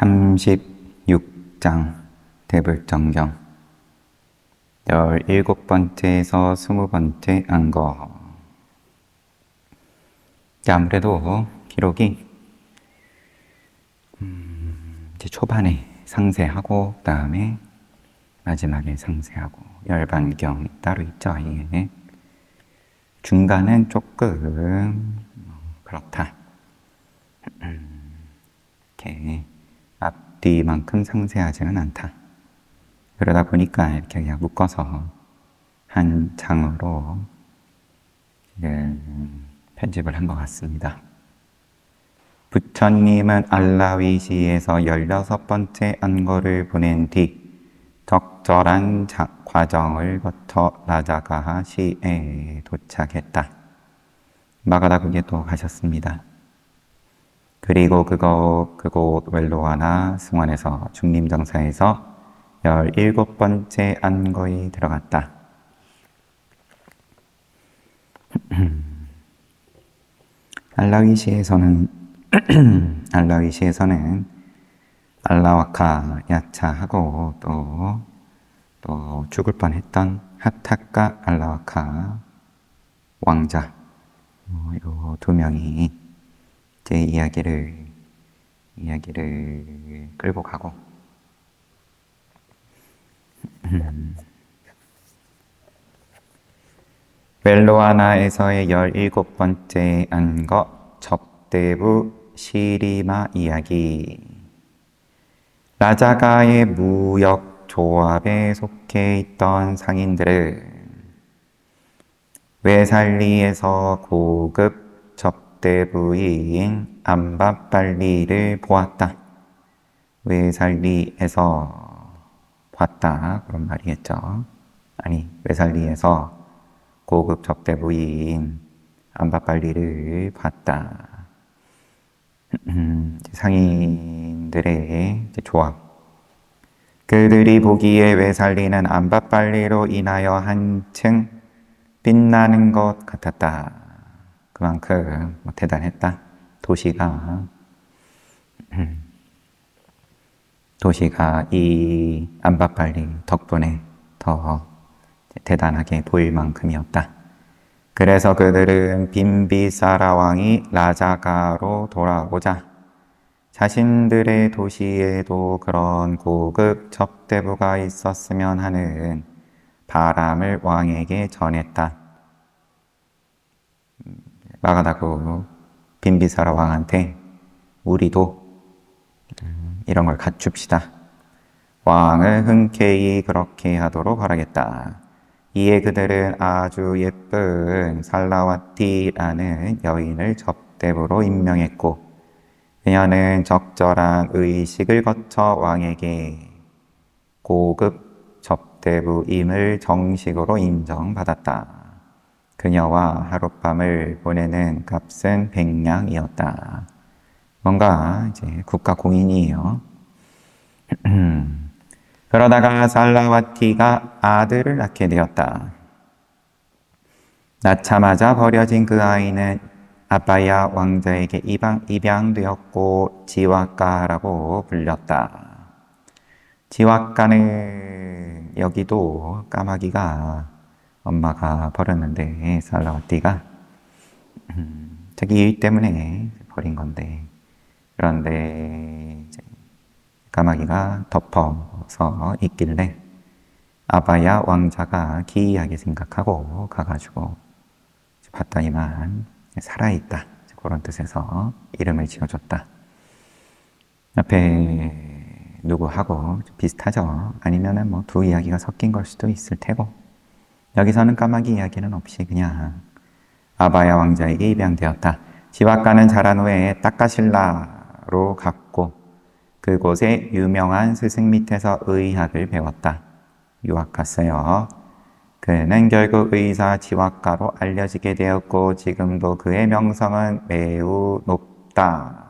36장 대불정경 17번째에서 20번째 안거. 아무래도 기록이 이제 초반에 상세하고 그다음에 마지막에 상세하고 열반경이 따로 있죠. 이게 중간은 조금 그렇다. 이렇게 앞뒤만큼 상세하지는 않다. 그러다 보니까 이렇게 그냥 묶어서 한 장으로 편집을 한 것 같습니다. 부처님은 알라위시에서 16번째 안거를 보낸 뒤 적절한 과정을 거쳐 라자가하 시에 도착했다. 마가다국에 또 가셨습니다. 그리고 그곳 웰로아나 승원에서 중림정사에서 17번째 안거에 들어갔다. 알라위시에서는 알라와카 야차하고 또 죽을 뻔했던 하타카 알라와카 왕자 이 두 명이 제 이야기를 끌고 가고 웰로아나에서의 17번째 안거 접대부 시리마 이야기. 라자가의 무역 조합에 속해 있던 상인들은 외살리에서 고급 접대부인 암바빨리를 보았다. 외살리에서 봤다 그런 말이겠죠. 아니, 외살리에서 고급 접대부인 암바빨리를 봤다. 상인들의 조합. 그들이 보기에 외살리는 암바빨리로 인하여 한층 빛나는 것 같았다. 그만큼 대단했다. 도시가 이 암바빨리 덕분에 더 대단하게 보일 만큼이었다. 그래서 그들은 빈비사라 왕이 라자가로 돌아오자 자신들의 도시에도 그런 고급 접대부가 있었으면 하는 바람을 왕에게 전했다. 마가다국 빈비사라 왕한테 우리도 이런 걸 갖춥시다. 왕을 흔쾌히 그렇게 하도록 허락했다. 이에 그들은 아주 예쁜 살라와티라는 여인을 접대부로 임명했고 그녀는 적절한 의식을 거쳐 왕에게 고급 접대부임을 정식으로 인정받았다. 그녀와 하룻밤을 보내는 값은 100냥이었다. 뭔가 이제 국가 공인이에요. 그러다가 살라와티가 아들을 낳게 되었다. 낳자마자 버려진 그 아이는 아바야 왕자에게 입양되었고 지와카라고 불렸다. 지와카는 여기도 까마귀가 엄마가 버렸는데 살라와티가 자기 일 때문에 버린 건데 그런데 이제 까마귀가 덮어서 있길래 아바야 왕자가 기이하게 생각하고 가가지고 봤더니만 살아있다. 그런 뜻에서 이름을 지어줬다. 앞에 누구하고 비슷하죠? 아니면은 두 이야기가 섞인 걸 수도 있을 테고 여기서는 까마귀 이야기는 없이 그냥 아바야 왕자에게 입양되었다. 지와카는 자란 후에 타카실라로 갔고 그곳에 유명한 스승 밑에서 의학을 배웠다. 유학 갔어요. 그는 결국 의사 지와카로 알려지게 되었고 지금도 그의 명성은 매우 높다.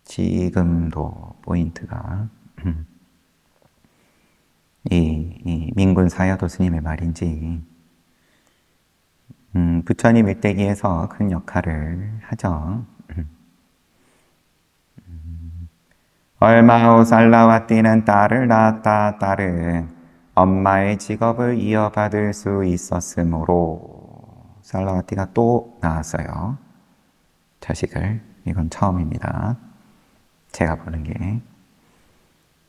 지금도 포인트가 이 민군 사야도 스님의 말인지 부처님 일대기에서 큰 역할을 하죠. 얼마 후 살라와띠는 딸을 낳았다. 딸은 엄마의 직업을 이어받을 수 있었으므로 살라와띠가 또 낳았어요. 자식을. 이건 처음입니다. 제가 보는 게.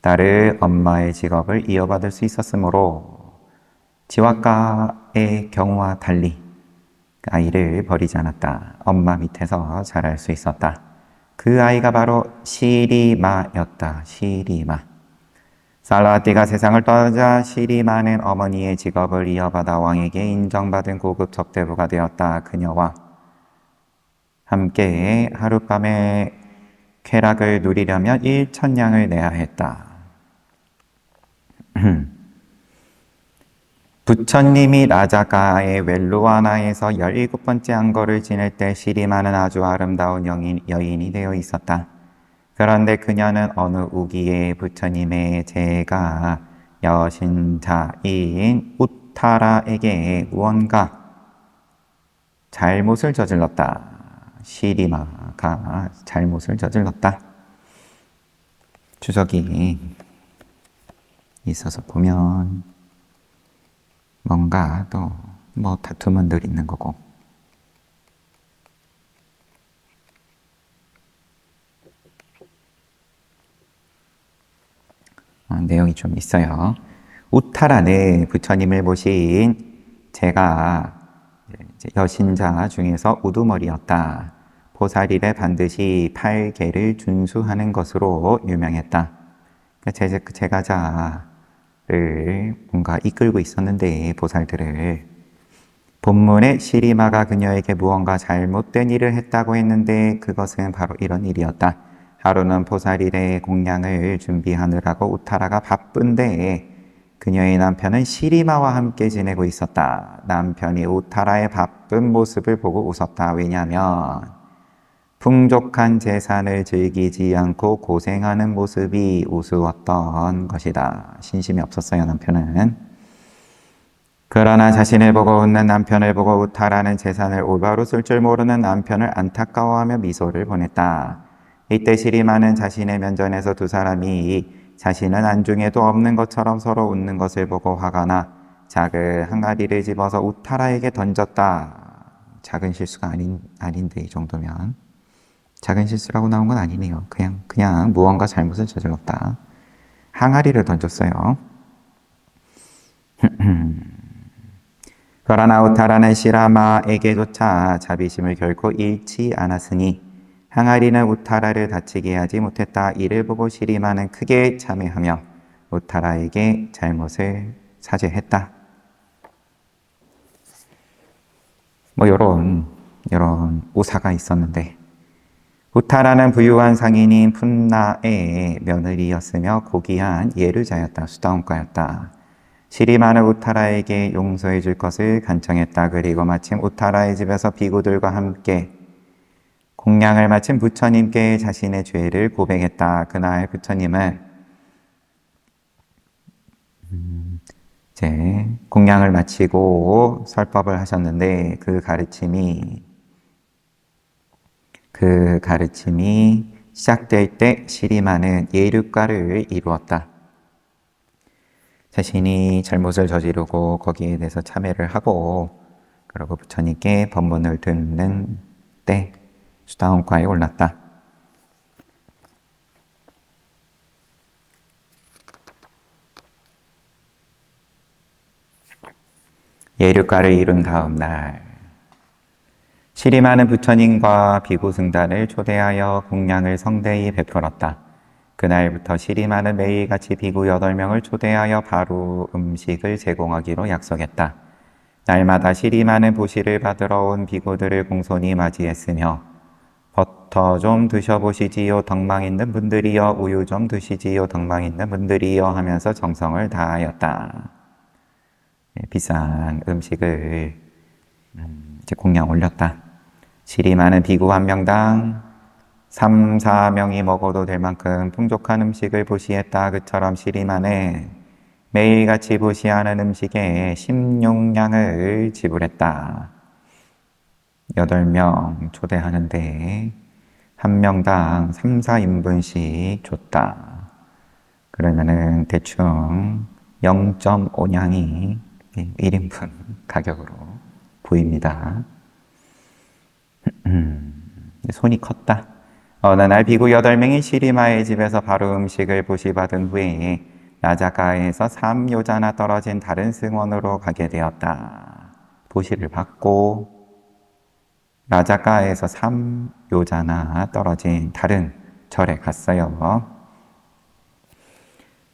딸은 엄마의 직업을 이어받을 수 있었으므로 지와과의 경우와 달리 아이를 버리지 않았다. 엄마 밑에서 자랄 수 있었다. 그 아이가 바로 시리마였다. 시리마. 살라와띠가 세상을 떠나자 시리마는 어머니의 직업을 이어받아 왕에게 인정받은 고급 접대부가 되었다. 그녀와 함께 하룻밤의 쾌락을 누리려면 1,000냥을 내야 했다. 부처님이 라자가의 웰루아나에서 17번째 안거를 지낼 때 시리마는 아주 아름다운 여인이 되어 있었다. 그런데 그녀는 어느 우기에 부처님의 제가 여신자인 우타라에게 무언가 잘못을 저질렀다. 시리마가 잘못을 저질렀다. 주석이 있어서 보면 뭔가 또 뭐 다툼은 늘 있는 거고. 내용이 좀 있어요. 우타라는 부처님을 모신 제가 여신자 중에서 우두머리였다. 보살일에 반드시 8계를 준수하는 것으로 유명했다. 제가자를 뭔가 이끌고 있었는데 보살들을 본문에 시리마가 그녀에게 무언가 잘못된 일을 했다고 했는데 그것은 바로 이런 일이었다. 하루는 보살일에 공양을 준비하느라고 우타라가 바쁜데 그녀의 남편은 시리마와 함께 지내고 있었다. 남편이 우타라의 바쁜 모습을 보고 웃었다. 왜냐하면 풍족한 재산을 즐기지 않고 고생하는 모습이 우스웠던 것이다. 신심이 없었어요, 남편은. 그러나 자신을 보고 웃는 남편을 보고 우타라는 재산을 올바로 쓸 줄 모르는 남편을 안타까워하며 미소를 보냈다. 이때 시리마는 자신의 면전에서 두 사람이 자신은 안중에도 없는 것처럼 서로 웃는 것을 보고 화가 나 작은 항아리를 집어서 우타라에게 던졌다. 작은 실수가 아닌데 이 정도면. 작은 실수라고 나온 건 아니네요. 그냥 무언가 잘못을 저질렀다. 항아리를 던졌어요. 그러나 우타라는 시라마에게조차 자비심을 결코 잃지 않았으니 항아리는 우타라를 다치게 하지 못했다. 이를 보고 시리마는 크게 참회하며 우타라에게 잘못을 사죄했다. 뭐 요런 우사가 있었는데 우타라는 부유한 상인인 푼나의 며느리였으며 고귀한 예르자였다. 수다원가였다. 시리마는 우타라에게 용서해 줄 것을 간청했다. 그리고 마침 우타라의 집에서 비구들과 함께 공양을 마친 부처님께 자신의 죄를 고백했다. 그날 부처님은 이제 공양을 마치고 설법을 하셨는데 그 가르침이 시작될 때 시리마는 예류가를 이루었다. 자신이 잘못을 저지르고 거기에 대해서 참회를 하고 그리고 부처님께 법문을 듣는 때 수다원가에 올랐다. 예류가를 이룬 다음 날 시리마는 부처님과 비구 승단을 초대하여 공양을 성대히 베풀었다. 그날부터 시리마는 매일같이 비구 8명을 초대하여 바로 음식을 제공하기로 약속했다. 날마다 시리마는 보시를 받으러 온 비구들을 공손히 맞이했으며 버터 좀 드셔보시지요 덕망 있는 분들이여 우유 좀 드시지요 덕망 있는 분들이여 하면서 정성을 다하였다. 비싼 음식을 공양 올렸다. 시리마는 비구 한 명당 3, 4명이 먹어도 될 만큼 풍족한 음식을 보시했다. 그처럼 시리마는 매일같이 보시하는 음식에 16냥을 지불했다. 8명 초대하는데 한 명당 3, 4인분씩 줬다. 그러면은 대충 0.5냥이 1인분 가격으로 보입니다. 손이 컸다. 어느 날 비구 8명이 시리마의 집에서 바로 음식을 보시받은 후에 라자가에서 3요자나 떨어진 다른 승원으로 가게 되었다. 보시를 받고 라자가에서 3요자나 떨어진 다른 절에 갔어요.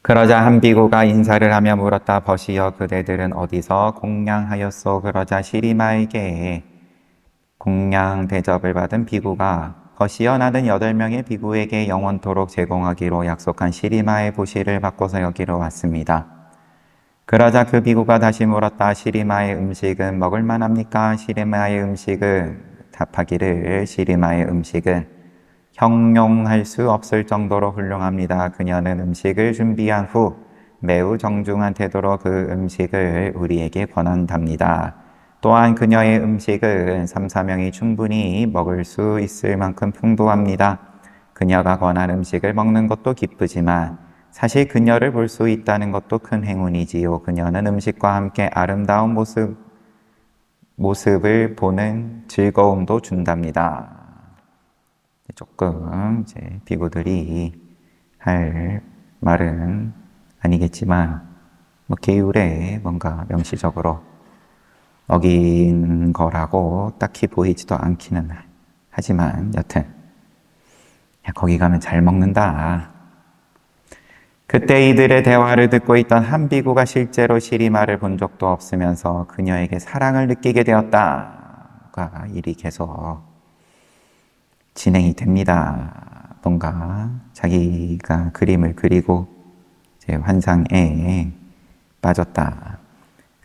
그러자 한 비구가 인사를 하며 물었다. 버시여, 그대들은 어디서 공양하였소? 그러자 시리마에게 공양 대접을 받은 비구가 버시여, 나는 8명의 비구에게 영원토록 제공하기로 약속한 시리마의 보시를 받고서 여기로 왔습니다. 그러자 그 비구가 다시 물었다. 시리마의 음식은 먹을 만합니까? 시리마의 음식은 답하기를 시리마의 음식은 형용할 수 없을 정도로 훌륭합니다. 그녀는 음식을 준비한 후 매우 정중한 태도로 그 음식을 우리에게 권한답니다. 또한 그녀의 음식은 3, 4명이 충분히 먹을 수 있을 만큼 풍부합니다. 그녀가 권한 음식을 먹는 것도 기쁘지만 사실 그녀를 볼 수 있다는 것도 큰 행운이지요. 그녀는 음식과 함께 아름다운 모습을 보는 즐거움도 준답니다. 조금 이제 비구들이 할 말은 아니겠지만 뭐 계율에 뭔가 명시적으로 어긴 거라고 딱히 보이지도 않기는 하지만 여튼 야, 거기 가면 잘 먹는다. 그때 이들의 대화를 듣고 있던 한 비구가 실제로 시리마를 본 적도 없으면서 그녀에게 사랑을 느끼게 되었다가 일이 계속 진행이 됩니다. 뭔가 자기가 그림을 그리고 이제 환상에 빠졌다.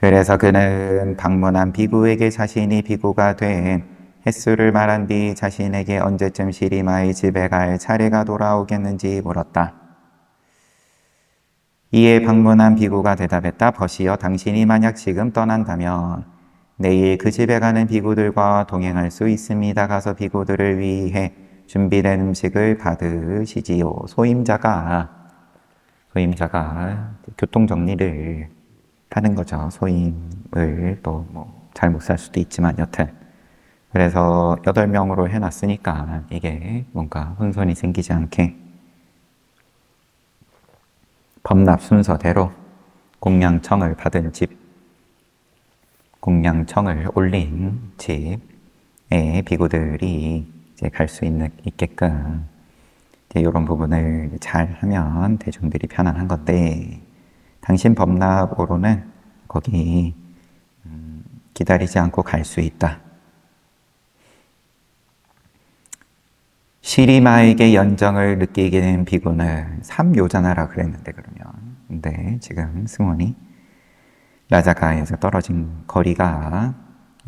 그래서 그는 방문한 비구에게 자신이 비구가 된 횟수를 말한 뒤 자신에게 언제쯤 시리마의 집에 갈 차례가 돌아오겠는지 물었다. 이에 방문한 비구가 대답했다. 버시여, 당신이 만약 지금 떠난다면 내일 그 집에 가는 비구들과 동행할 수 있습니다. 가서 비구들을 위해 준비된 음식을 받으시지요. 소임자가 교통정리를 하는 거죠. 소임을 또 뭐 잘 못 살 수도 있지만 여튼 그래서 8명으로 해놨으니까 이게 뭔가 혼선이 생기지 않게 범납 순서대로 공양청을 받은 집, 공양청을 올린 집에 비구들이 이제 갈 수 있게끔 이제 이런 부분을 잘 하면 대중들이 편안한 건데 당신 범납으로는 거기 기다리지 않고 갈 수 있다. 시리마에게 연정을 느끼게 된 비구는 3요자나라 그랬는데 그러면 근데 지금 승원이 라자가에서 떨어진 거리가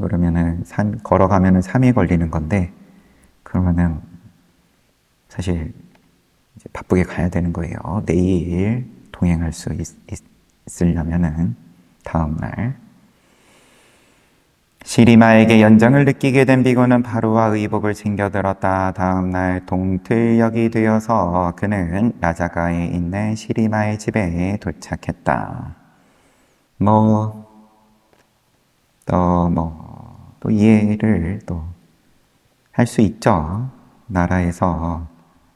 그러면은 걸어가면은 3일 걸리는 건데 그러면은 사실 이제 바쁘게 가야 되는 거예요. 내일 동행할 수 있으려면은 다음 날 시리마에게 연정을 느끼게 된 비구는 바로와 의복을 챙겨들었다. 다음 날 동틀역이 되어서 그는 라자가에 있는 시리마의 집에 도착했다. 또 이해를 또 할 수 있죠. 나라에서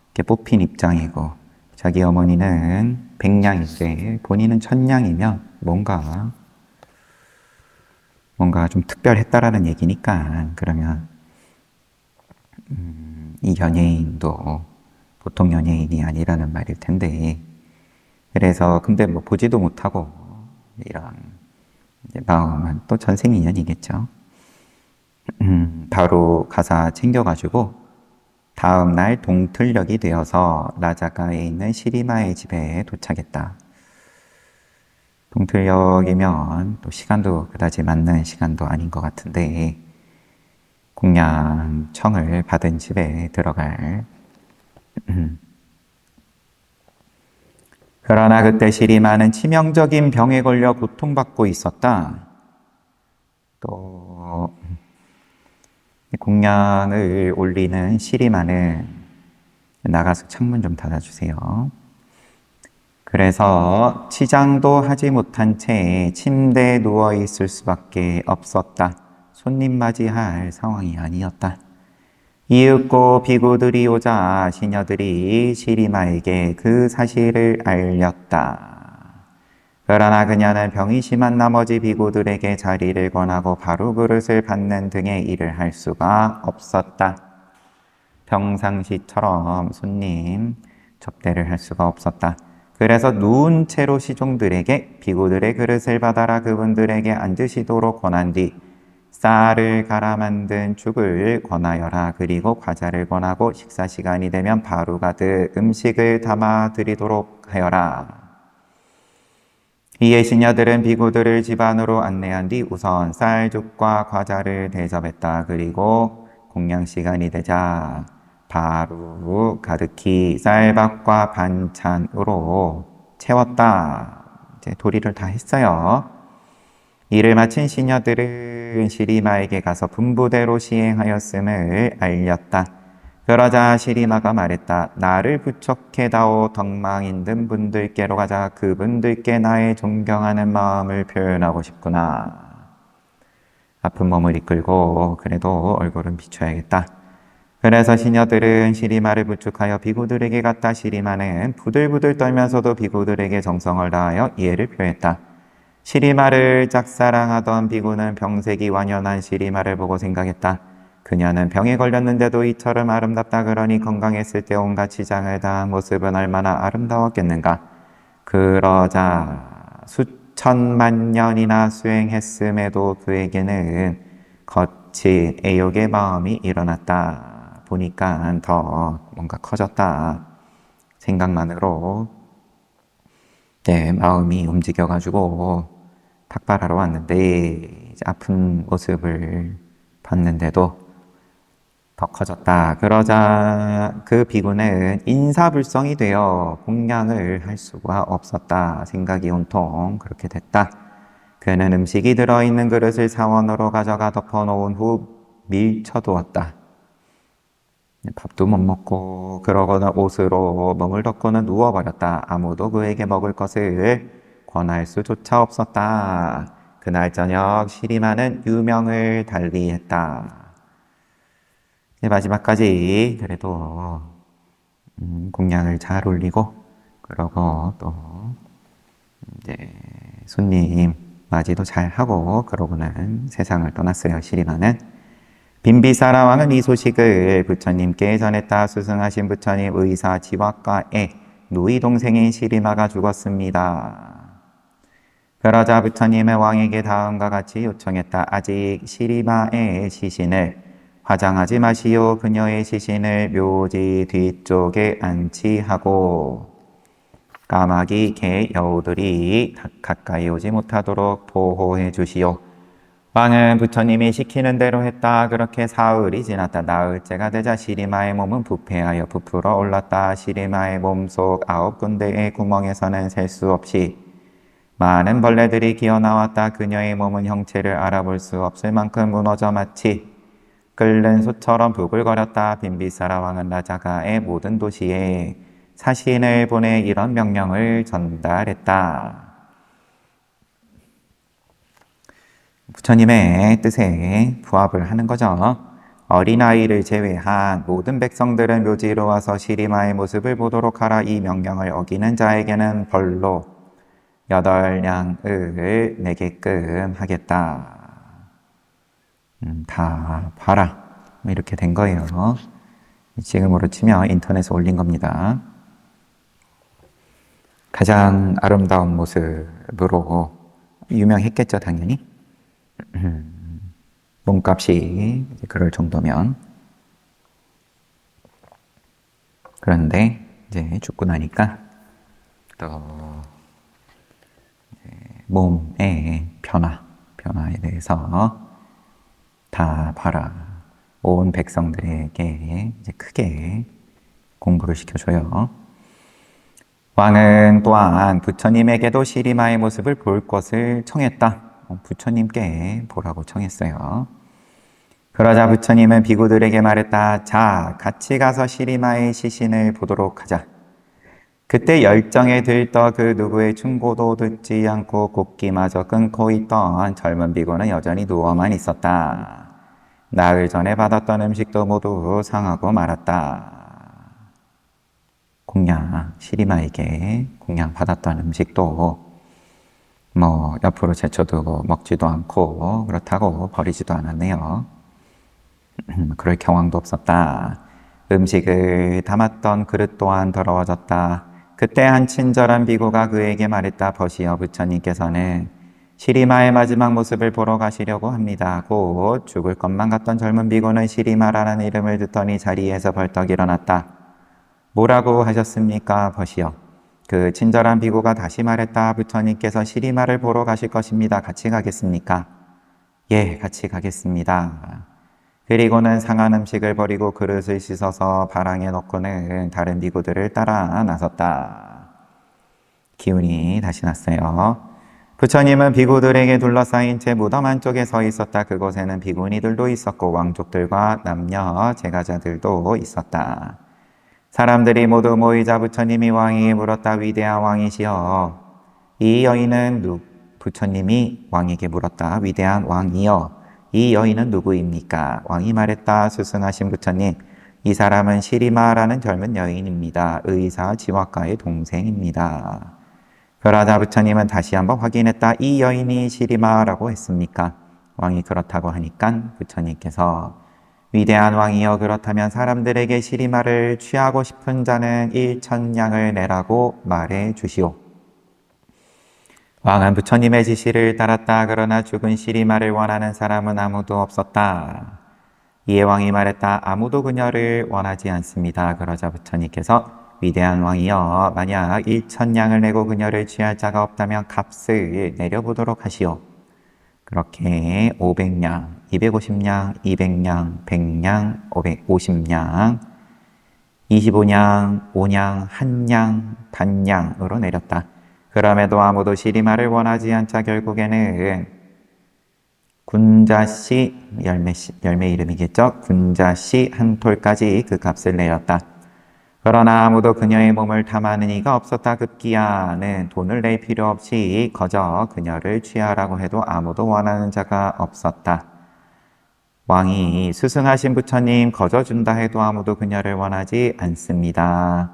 이렇게 뽑힌 입장이고 자기 어머니는 100냥인데 본인은 1000냥이면 뭔가 좀 특별했다라는 얘기니까 그러면 이 연예인도 보통 연예인이 아니라는 말일 텐데 그래서 근데 뭐 보지도 못하고 이런 마음은 또 전생인연이겠죠. 바로 가사 챙겨가지고 다음 날 동틀역이 되어서 라자가에 있는 시리마의 집에 도착했다. 동틀역이면 또 시간도 그다지 맞는 시간도 아닌 것 같은데 공양청을 받은 집에 들어갈 그러나 그때 시리마는 치명적인 병에 걸려 고통받고 있었다. 또 공양을 올리는 시리마는 나가서 창문 좀 닫아주세요. 그래서 치장도 하지 못한 채 침대에 누워 있을 수밖에 없었다. 손님 맞이할 상황이 아니었다. 이윽고 비구들이 오자 시녀들이 시리마에게 그 사실을 알렸다. 그러나 그녀는 병이 심한 나머지 비구들에게 자리를 권하고 바로 그릇을 받는 등의 일을 할 수가 없었다. 평상시처럼 손님 접대를 할 수가 없었다. 그래서 누운 채로 시종들에게 비구들의 그릇을 받아라 그분들에게 앉으시도록 권한 뒤 쌀을 갈아 만든 죽을 권하여라. 그리고 과자를 권하고 식사 시간이 되면 바로 가득 음식을 담아 드리도록 하여라. 이에 시녀들은 비구들을 집 안으로 안내한 뒤 우선 쌀죽과 과자를 대접했다. 그리고 공양 시간이 되자 바로 가득히 쌀밥과 반찬으로 채웠다. 이제 도리를 다 했어요. 일을 마친 시녀들은 시리마에게 가서 분부대로 시행하였음을 알렸다. 그러자 시리마가 말했다. 나를 부척해다오 덕망인 등 분들께로 가자. 그분들께 나의 존경하는 마음을 표현하고 싶구나. 아픈 몸을 이끌고 그래도 얼굴은 비춰야겠다. 그래서 시녀들은 시리마를 부축하여 비구들에게 갔다. 시리마는 부들부들 떨면서도 비구들에게 정성을 다하여 이해를 표했다. 시리마를 짝사랑하던 비구는 병색이 완연한 시리마를 보고 생각했다. 그녀는 병에 걸렸는데도 이처럼 아름답다. 그러니 건강했을 때 온갖 치장을 다한 모습은 얼마나 아름다웠겠는가. 그러자 수천만 년이나 수행했음에도 그에게는 거친 애욕의 마음이 일어났다. 보니까 더 뭔가 커졌다. 생각만으로 마음이 움직여가지고 탁발하러 왔는데 아픈 모습을 봤는데도 더 커졌다. 그러자 그 비구는 인사불성이 되어 공양을 할 수가 없었다. 생각이 온통 그렇게 됐다. 그는 음식이 들어있는 그릇을 사원으로 가져가 덮어놓은 후 밀쳐두었다. 밥도 못 먹고 그러거나 옷으로 몸을 덮고는 누워버렸다. 아무도 그에게 먹을 것을 권할 수조차 없었다. 그날 저녁 시리마는 유명을 달리했다. 마지막까지 그래도 공양을 잘 올리고 그러고 또 이제 손님 맞이도 잘 하고 그러고는 세상을 떠났어요. 시리마는. 빈비사라 왕은 이 소식을 부처님께 전했다. 수승하신 부처님 의사 지왁가의 누이 동생인 시리마가 죽었습니다. 그러자 부처님의 왕에게 다음과 같이 요청했다. 아직 시리마의 시신을 화장하지 마시오. 그녀의 시신을 묘지 뒤쪽에 안치하고 까마귀, 개, 여우들이 가까이 오지 못하도록 보호해 주시오. 왕은 부처님이 시키는 대로 했다. 그렇게 사흘이 지났다. 나흘째가 되자 시리마의 몸은 부패하여 부풀어 올랐다. 시리마의 몸속 9군데의 구멍에서는 셀 수 없이 많은 벌레들이 기어나왔다. 그녀의 몸은 형체를 알아볼 수 없을 만큼 무너져 마치 끓는 솥처럼 부글거렸다. 빈비사라 왕은 라자가의 모든 도시에 사신을 보내 이런 명령을 전달했다. 부처님의 뜻에 부합을 하는 거죠. 어린아이를 제외한 모든 백성들은 묘지로 와서 시리마의 모습을 보도록 하라. 이 명령을 어기는 자에게는 벌로 8냥을 내게끔 하겠다. 다 봐라. 이렇게 된 거예요. 지금으로 치면 인터넷에 올린 겁니다. 가장 아름다운 모습으로 유명했겠죠, 당연히. 몸값이 그럴 정도면. 그런데 이제 죽고 나니까 또 몸의 변화에 대해서 다 봐라. 온 백성들에게 이제 크게 공부를 시켜줘요. 왕은 또한 부처님에게도 시리마의 모습을 볼 것을 청했다. 부처님께 보라고 청했어요. 그러자 부처님은 비구들에게 말했다. 자, 같이 가서 시리마의 시신을 보도록 하자. 그때 열정에 들떠 그 누구의 충고도 듣지 않고 곱기마저 끊고 있던 젊은 비구는 여전히 누워만 있었다. 나흘 전에 받았던 음식도 모두 상하고 말았다. 시리마에게 공양 받았던 음식도 옆으로 제쳐두고 먹지도 않고 그렇다고 버리지도 않았네요. 그럴 경황도 없었다. 음식을 담았던 그릇 또한 더러워졌다. 그때 한 친절한 비구가 그에게 말했다. 보시오, 부처님께서는 시리마의 마지막 모습을 보러 가시려고 합니다. 곧 죽을 것만 같던 젊은 비구는 시리마라는 이름을 듣더니 자리에서 벌떡 일어났다. 뭐라고 하셨습니까? 보시오. 그 친절한 비구가 다시 말했다. 부처님께서 시리마를 보러 가실 것입니다. 같이 가겠습니까? 예, 같이 가겠습니다. 그리고는 상한 음식을 버리고 그릇을 씻어서 바랑에 넣고는 다른 비구들을 따라 나섰다. 기운이 다시 났어요. 부처님은 비구들에게 둘러싸인 채 무덤 안쪽에 서 있었다. 그곳에는 비구니들도 있었고 왕족들과 남녀 제가자들도 있었다. 사람들이 모두 모이자 부처님이 왕에게 물었다. 위대한 왕이시여, 이 여인은 부처님이 왕에게 물었다. 위대한 왕이여, 이 여인은 누구입니까? 왕이 말했다. 스승하신 부처님, 이 사람은 시리마라는 젊은 여인입니다. 의사 지화가의 동생입니다. 그러자 부처님은 다시 한번 확인했다. 이 여인이 시리마라고 했습니까? 왕이 그렇다고 하니까 부처님께서 위대한 왕이여, 그렇다면 사람들에게 시리마를 취하고 싶은 자는 1,000냥을 내라고 말해 주시오. 왕은 부처님의 지시를 따랐다. 그러나 죽은 시리마를 원하는 사람은 아무도 없었다. 이에 왕이 말했다. 아무도 그녀를 원하지 않습니다. 그러자 부처님께서 위대한 왕이여, 만약 1,000냥을 내고 그녀를 취할 자가 없다면 값을 내려보도록 하시오. 그렇게 500냥, 250냥, 200냥, 100냥, 550냥, 25냥, 5냥, 1냥, 반냥으로 내렸다. 그럼에도 아무도 시리마를 원하지 않자 결국에는 군자씨, 열매 이름이겠죠? 군자씨 한 톨까지 그 값을 내렸다. 그러나 아무도 그녀의 몸을 탐하는 이가 없었다. 급기야는 돈을 낼 필요 없이 거저 그녀를 취하라고 해도 아무도 원하는 자가 없었다. 왕이 스승하신 부처님 거저 준다 해도 아무도 그녀를 원하지 않습니다.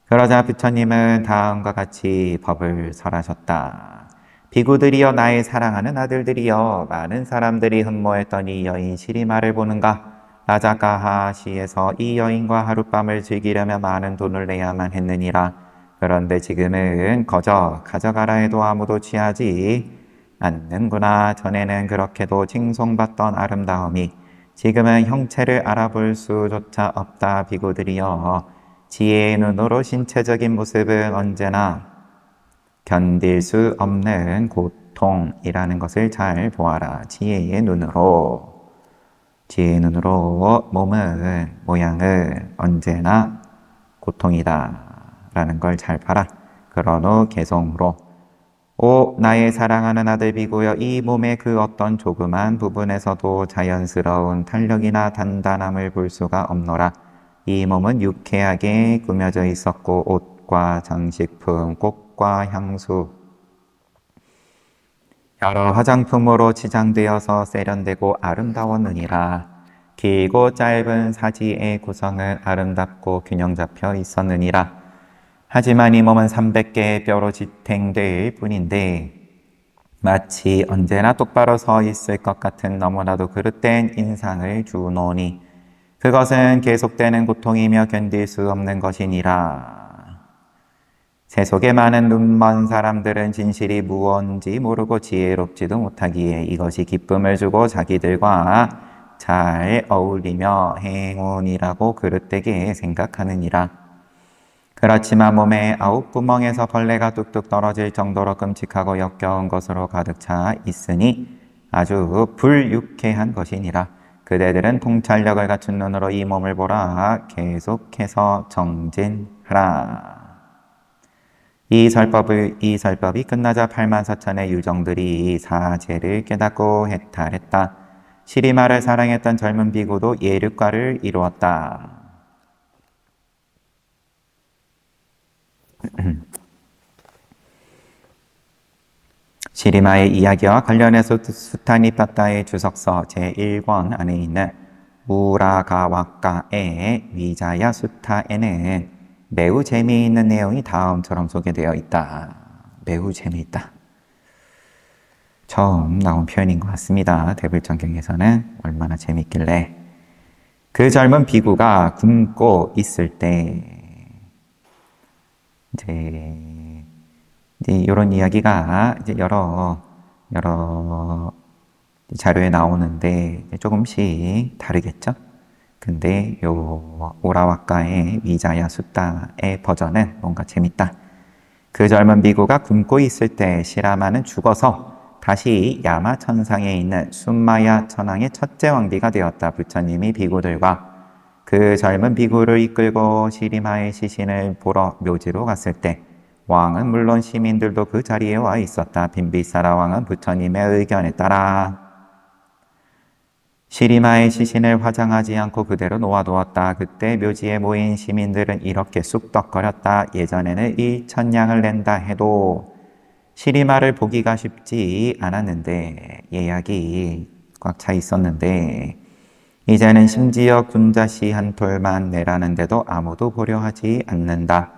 그러자 부처님은 다음과 같이 법을 설하셨다. 비구들이여, 나의 사랑하는 아들들이여, 많은 사람들이 흠모했던 이 여인 시리마를 보는가? 라자가하시에서 이 여인과 하룻밤을 즐기려면 많은 돈을 내야만 했느니라. 그런데 지금은 거저 가져가라 해도 아무도 취하지 않는구나. 전에는 그렇게도 칭송받던 아름다움이 지금은 형체를 알아볼 수조차 없다. 비구들이여, 지혜의 눈으로 신체적인 모습은 언제나 견딜 수 없는 고통이라는 것을 잘 보아라. 지혜의 눈으로 몸은, 모양은 언제나 고통이다 라는 걸 잘 봐라. 그런 후 개성으로 오 나의 사랑하는 아들 비구여, 이 몸의 그 어떤 조그만 부분에서도 자연스러운 탄력이나 단단함을 볼 수가 없노라. 이 몸은 유쾌하게 꾸며져 있었고 옷과 장식품, 꽃과 향수, 여러 화장품으로 치장되어서 세련되고 아름다웠느니라. 길고 짧은 사지의 구성은 아름답고 균형 잡혀 있었느니라. 하지만 이 몸은 300개의 뼈로 지탱될 뿐인데 마치 언제나 똑바로 서 있을 것 같은 너무나도 그릇된 인상을 주노니 그것은 계속되는 고통이며 견딜 수 없는 것이니라. 세속에 많은 눈먼 사람들은 진실이 무언지 모르고 지혜롭지도 못하기에 이것이 기쁨을 주고 자기들과 잘 어울리며 행운이라고 그릇되게 생각하느니라. 그렇지만 몸의 9구멍에서 벌레가 뚝뚝 떨어질 정도로 끔찍하고 역겨운 것으로 가득 차 있으니 아주 불유쾌한 것이니라. 그대들은 통찰력을 갖춘 눈으로 이 몸을 보라. 계속해서 정진하라. 이 설법이 끝나자 84,000의 유정들이 사제를 깨닫고 해탈했다. 시리마를 사랑했던 젊은 비구도 예륵과를 이루었다. 시리마의 이야기와 관련해서 수타니파타의 주석서 제1권 안에 있는 우라가와카의 위자야 수타에는 매우 재미있는 내용이 다음처럼 소개되어 있다. 매우 재미있다. 처음 나온 표현인 것 같습니다. 대불전경에서는 얼마나 재밌길래. 그 젊은 비구가 굶고 있을 때 이제 이런 이야기가 이제 여러 자료에 나오는데 조금씩 다르겠죠? 근데 요 오라와카의 위자야 수타의 버전은 뭔가 재밌다. 그 젊은 비구가 굶고 있을 때 시라마는 죽어서 다시 야마 천상에 있는 순마야 천왕의 첫째 왕비가 되었다. 부처님이 비구들과 그 젊은 비구를 이끌고 시리마의 시신을 보러 묘지로 갔을 때 왕은 물론 시민들도 그 자리에 와 있었다. 빈비사라 왕은 부처님의 의견에 따라 시리마의 시신을 화장하지 않고 그대로 놓아두었다. 그때 묘지에 모인 시민들은 이렇게 쑥덕거렸다. 예전에는 1,000냥을 낸다 해도 시리마를 보기가 쉽지 않았는데 예약이 꽉 차 있었는데 이제는 심지어 군자씨 한 톨만 내라는데도 아무도 보려 하지 않는다.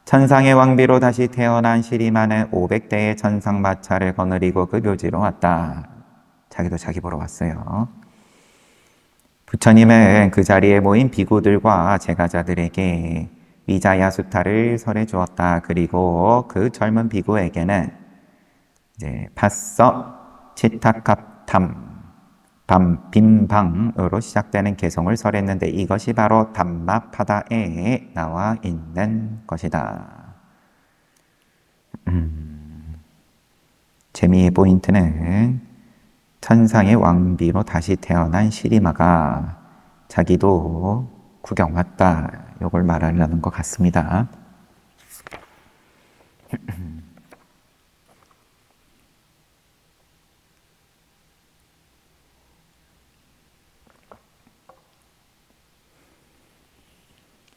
천상의 왕비로 다시 태어난 시리마는 500대의 천상마차를 거느리고 그 묘지로 왔다. 자기도 자기 보러 왔어요. 부처님은 그 자리에 모인 비구들과 제가자들에게 위자야수타를 설해 주었다. 그리고 그 젊은 비구에게는 이제 파서 치타캅탐 빈방으로 시작되는 개성을 설했는데 이것이 바로 담마파다에 나와 있는 것이다. 재미의 포인트는 천상의 왕비로 다시 태어난 시리마가 자기도 구경 왔다. 이걸 말하려는 것 같습니다.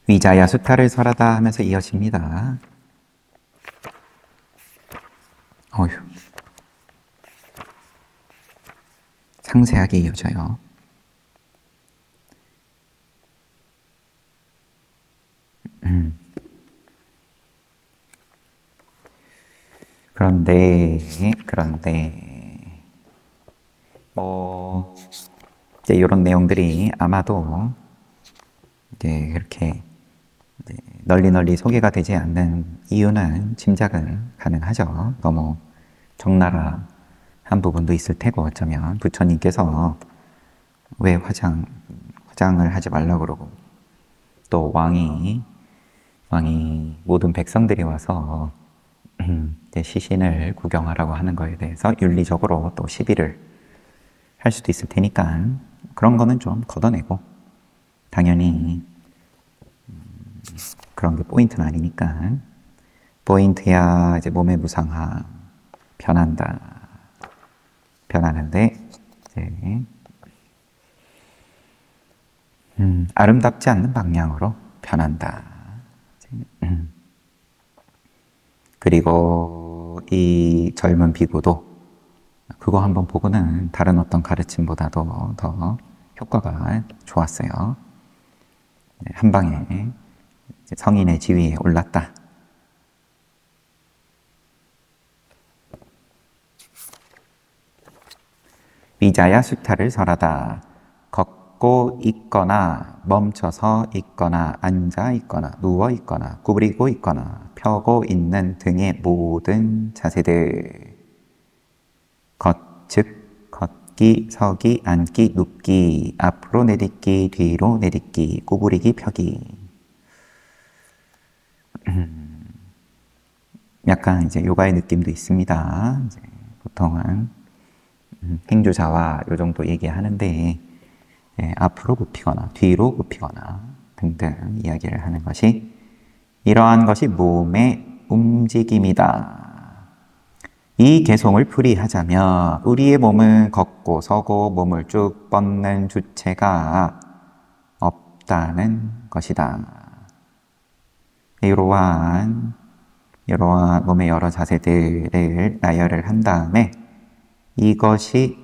위자야 수타를 설하다 하면서 이어집니다. 어휴. 상세하게 이어져요. 그런데 이제 이런 내용들이 아마도 이제 이렇게 널리 소개가 되지 않는 이유는 짐작은 가능하죠. 너무 적나라한 부분도 있을 테고 어쩌면 부처님께서 왜 화장을 하지 말라고 그러고 또 왕이 모든 백성들이 와서 시신을 구경하라고 하는 거에 대해서 윤리적으로 또 시비를 할 수도 있을 테니까 그런 거는 좀 걷어내고 당연히 그런 게 포인트는 아니니까 포인트야 이제 몸의 무상함 변하는데 이제 아름답지 않는 방향으로 변한다. 그리고 이 젊은 비구도 그거 한번 보고는 다른 어떤 가르침보다도 더 효과가 좋았어요. 한 방에 성인의 지위에 올랐다. 위자야 수타를 설하다. 걷고 있거나 멈춰서 있거나 앉아 있거나 누워 있거나 구부리고 있거나 펴고 있는 등의 모든 자세들. 즉 걷기, 서기, 앉기, 눕기, 앞으로 내딛기, 뒤로 내딛기, 구부리기, 펴기. 약간 이제 요가의 느낌도 있습니다. 이제 보통은 행주자와 요 정도 얘기하는데 앞으로 굽히거나 뒤로 굽히거나 등등 이야기를 하는 것이 이러한 것이 몸의 움직임이다. 이 개송을 풀이하자면 우리의 몸은 걷고 서고 몸을 쭉 뻗는 주체가 없다는 것이다. 이러한 몸의 여러 자세들을 나열을 한 다음에 이것이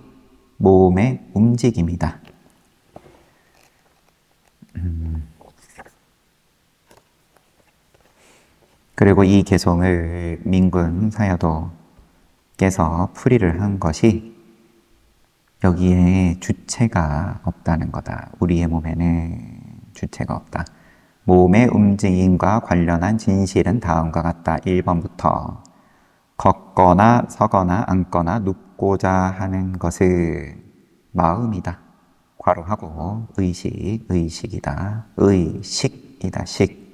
몸의 움직임이다. 그리고 이 개송을 민군 사여도께서 풀이를 한 것이 여기에 주체가 없다는 거다. 우리의 몸에는 주체가 없다. 몸의 움직임과 관련한 진실은 다음과 같다. 1번부터 걷거나 서거나 앉거나 눕고자 하는 것은 마음이다. 괄호하고 의식이다. 의식이다. 식.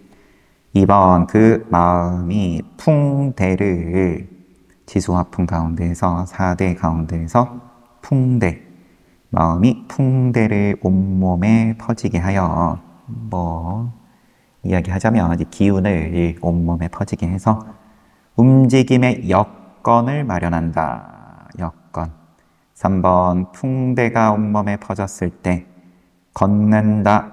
2번 그 마음이 풍대를 지수화풍 가운데에서 4대 가운데에서 풍대 마음이 풍대를 온몸에 퍼지게 하여 이야기하자면 이제 기운을 온몸에 퍼지게 해서 움직임의 여건을 마련한다. 여건. 3번 풍대가 온몸에 퍼졌을 때 걷는다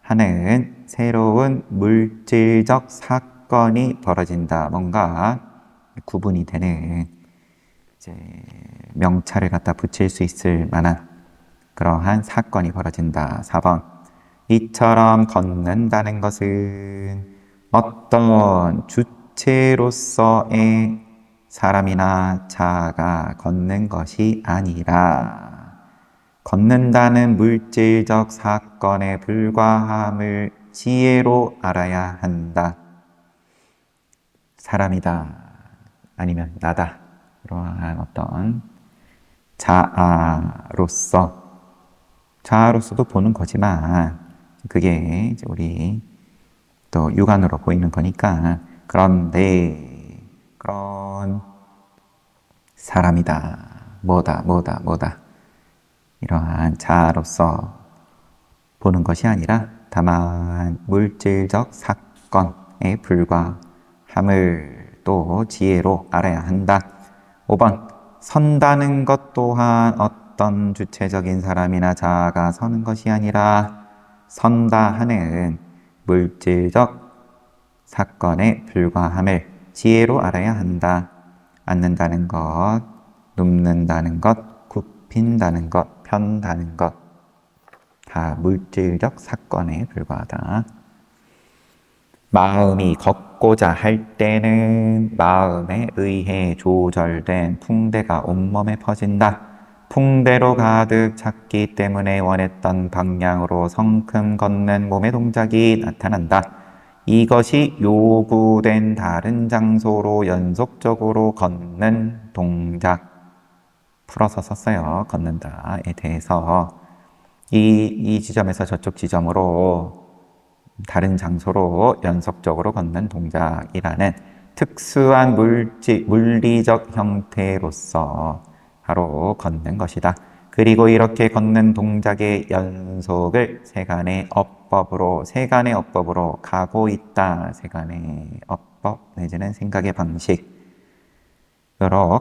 하는 새로운 물질적 사건이 벌어진다. 뭔가 구분이 되는 이제 명찰을 갖다 붙일 수 있을 만한 그러한 사건이 벌어진다. 4번 이처럼 걷는다는 것은 어떤 주체로서의 사람이나 자아가 걷는 것이 아니라 걷는다는 물질적 사건에 불과함을 지혜로 알아야 한다. 사람이다. 아니면 나다. 그러한 어떤 자아로서도 보는 거지만 그게 이제 우리 또 육안으로 보이는 거니까 그런데 그런 사람이다. 뭐다. 이러한 자아로서 보는 것이 아니라 다만 물질적 사건에 불과함을 또 지혜로 알아야 한다. 5번 선다는 것 또한 어떤 주체적인 사람이나 자아가 서는 것이 아니라 선다 하는 물질적 사건에 불과함을 지혜로 알아야 한다. 앉는다는 것, 눕는다는 것, 굽힌다는 것, 편다는 것 다 물질적 사건에 불과하다. 마음이 걷고자 할 때는 마음에 의해 조절된 풍대가 온몸에 퍼진다. 풍대로 가득 찼기 때문에 원했던 방향으로 성큼 걷는 몸의 동작이 나타난다. 이것이 요구된 다른 장소로 연속적으로 걷는 동작. 풀어서 썼어요. 걷는다에 대해서 이 지점에서 저쪽 지점으로 다른 장소로 연속적으로 걷는 동작이라는 특수한 물리적 형태로서 바로 걷는 것이다. 그리고 이렇게 걷는 동작의 연속을 세간의 어법으로 가고 있다. 세간의 어법 내지는 생각의 방식으로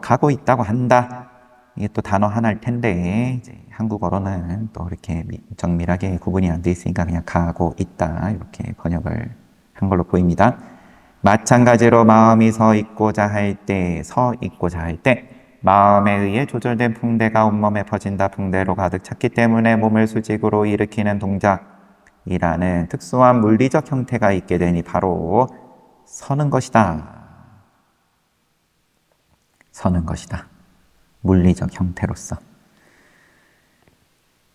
가고 있다고 한다. 이게 또 단어 하나일 텐데 이제 한국어로는 또 이렇게 정밀하게 구분이 안 돼 있으니까 그냥 가고 있다 이렇게 번역을 한 걸로 보입니다. 마찬가지로 마음이 서 있고자 할 때 마음에 의해 조절된 풍대가 온몸에 퍼진다. 풍대로 가득 찼기 때문에 몸을 수직으로 일으키는 동작이라는 특수한 물리적 형태가 있게 되니 바로 서는 것이다. 서는 것이다. 물리적 형태로서.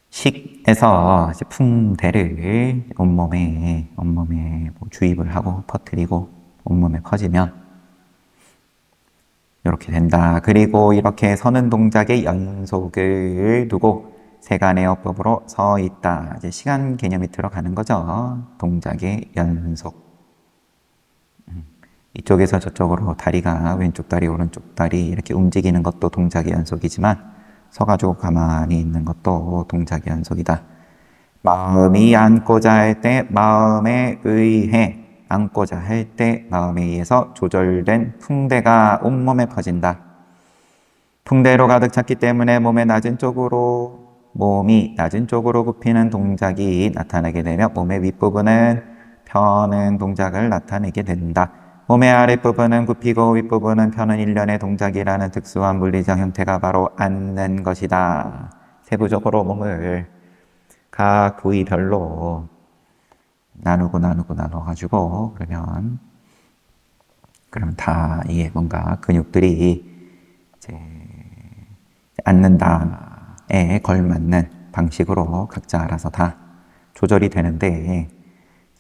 식에서 풍대를 온몸에 주입을 하고 퍼뜨리고 온몸에 퍼지면 이렇게 된다. 그리고 이렇게 서는 동작의 연속을 두고 세간의 어법으로 서 있다. 이제 시간 개념이 들어가는 거죠. 동작의 연속. 이쪽에서 저쪽으로 다리가 왼쪽 다리, 오른쪽 다리 이렇게 움직이는 것도 동작의 연속이지만 서가지고 가만히 있는 것도 동작의 연속이다. 마음이 앉고자 할 때 마음에 의해 앉고자 할 때 마음에 의해서 조절된 풍대가 온몸에 퍼진다. 풍대로 가득 찼기 때문에 몸이 낮은 쪽으로 굽히는 동작이 나타나게 되며 몸의 윗부분은 펴는 동작을 나타내게 된다. 몸의 아랫부분은 굽히고 윗부분은 펴는 일련의 동작이라는 특수한 물리적 형태가 바로 앉는 것이다. 세부적으로 몸을 각 부위별로 나눠가지고 그러면 다 이게 뭔가 근육들이 이제 앉는다에 걸맞는 방식으로 각자 알아서 다 조절이 되는데